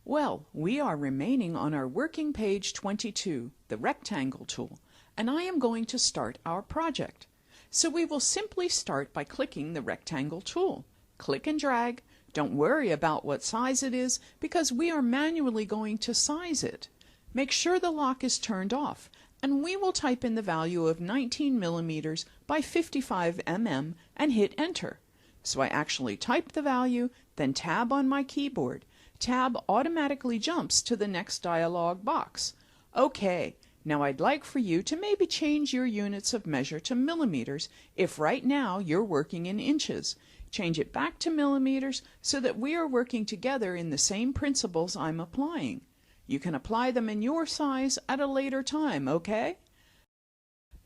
Well, we are remaining on our working page 22, the rectangle tool, and I am going to start our project. So we will simply start by clicking the rectangle tool. Click and drag. Don't worry about what size it is because we are manually going to size it. Make sure the lock is turned off, and we will type in the value of 19 millimeters by 55 mm and hit enter. So I actually type the value, then tab on my keyboard. Tab automatically jumps to the next dialog box. Okay, now I'd like for you to maybe change your units of measure to millimeters if right now you're working in inches. Change it back to millimeters so that we are working together in the same principles I'm applying. You can apply them in your size at a later time, okay?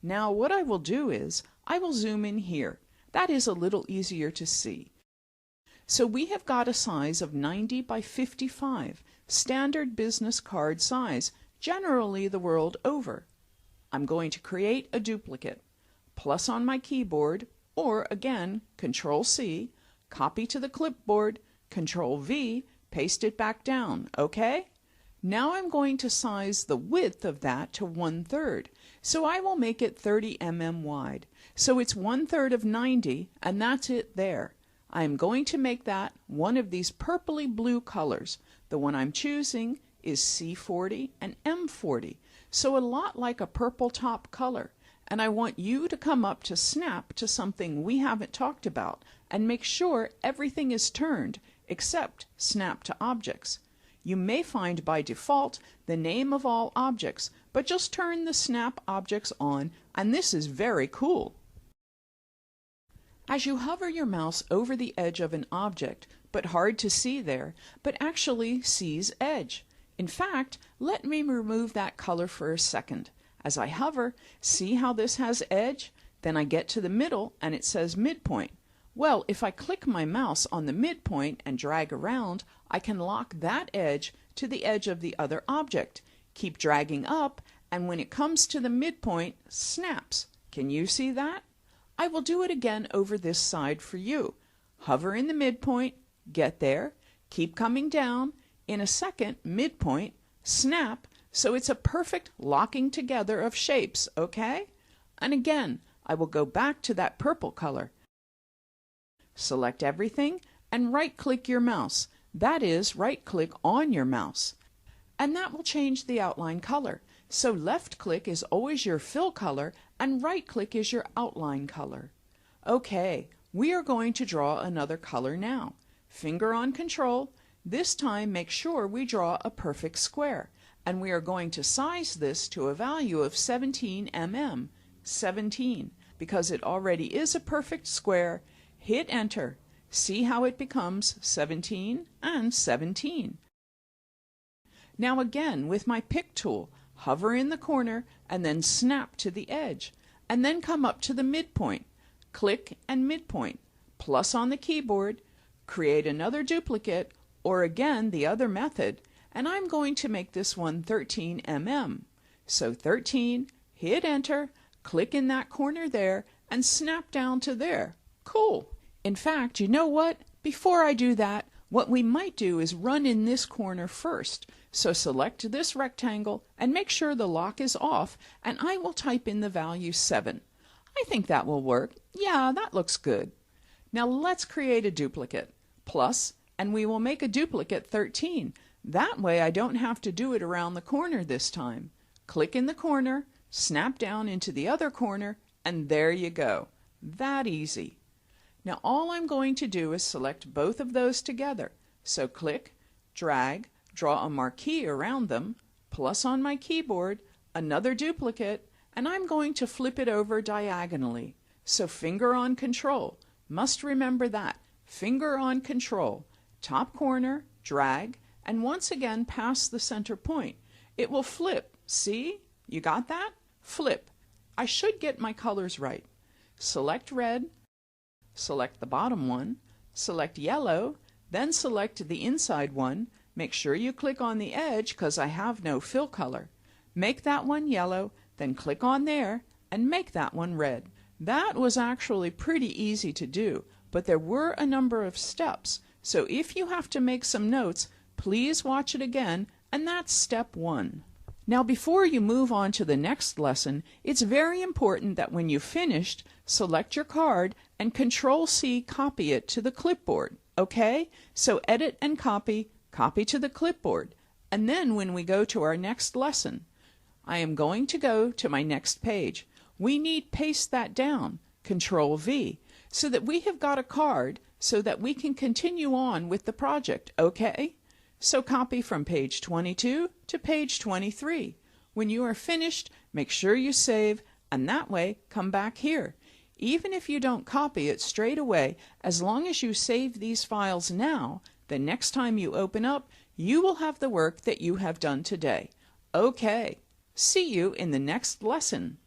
Now what I will do is, I will zoom in here. That is a little easier to see. So we have got a size of 90 by 55, standard business card size, generally the world over. I'm going to create a duplicate. Plus on my keyboard, or again, Control-C, copy to the clipboard, Control-V, paste it back down, okay? Now I'm going to size the width of that to 1/3, so I will make it 30 mm wide. So it's 1/3 of 90, and that's it there. I am going to make that one of these purpley blue colors. The one I'm choosing is C40 and M40, so a lot like a purple top color. And I want you to come up to snap to something we haven't talked about and make sure everything is turned except snap to objects. You may find by default the name of all objects, but just turn the snap objects on, and this is very cool. As you hover your mouse over the edge of an object, but hard to see there, but actually sees edge. In fact, let me remove that color for a second. As I hover, see how this has edge? Then I get to the middle and it says midpoint. Well, if I click my mouse on the midpoint and drag around, I can lock that edge to the edge of the other object. Keep dragging up, and when it comes to the midpoint, snaps. Can you see that? I will do it again over this side for you. Hover in the midpoint, get there, keep coming down. In a second, midpoint, snap, so it's a perfect locking together of shapes, okay? And again, I will go back to that purple color. Select everything and right-click your mouse. That is, right-click on your mouse. And that will change the outline color. So left-click is always your fill color and right-click is your outline color. Okay, we are going to draw another color now. Finger on Control. This time make sure we draw a perfect square. And we are going to size this to a value of 17 mm. 17. Because it already is a perfect square, hit enter. See how it becomes 17 and 17. Now again with my pick tool, hover in the corner and then snap to the edge. And then come up to the midpoint. Click and midpoint. Plus on the keyboard, create another duplicate, or again the other method, and I'm going to make this one 13 mm. So 13, hit enter, click in that corner there, and snap down to there. Cool. In fact, you know what? Before I do that, what we might do is run in this corner first. So select this rectangle and make sure the lock is off, and I will type in the value 7. I think that will work. Yeah, that looks good. Now let's create a duplicate. Plus, and we will make a duplicate 13. That way I don't have to do it around the corner this time. Click in the corner, snap down into the other corner, and there you go. That easy. Now all I'm going to do is select both of those together. So click, drag, draw a marquee around them, plus on my keyboard, another duplicate, and I'm going to flip it over diagonally. So finger on Control. Must remember that. Finger on Control. Top corner, drag, and once again past the center point. It will flip. See? You got that? Flip. I should get my colors right. Select red, select the bottom one, select yellow, then select the inside one. Make sure you click on the edge because I have no fill color. Make that one yellow, then click on there and make that one red. That was actually pretty easy to do, but there were a number of steps. So if you have to make some notes, please watch it again, and that's step 1. Now before you move on to the next lesson, it's very important that when you've finished, select your card and Control-C copy it to the clipboard, okay? So edit and copy, copy to the clipboard, and then when we go to our next lesson, I am going to go to my next page. We need paste that down, Control-V, so that we have got a card so that we can continue on with the project, okay? So copy from page 22 to page 23. When you are finished, make sure you save, and that way come back here. Even if you don't copy it straight away, as long as you save these files now, the next time you open up, you will have the work that you have done today. Okay, see you in the next lesson.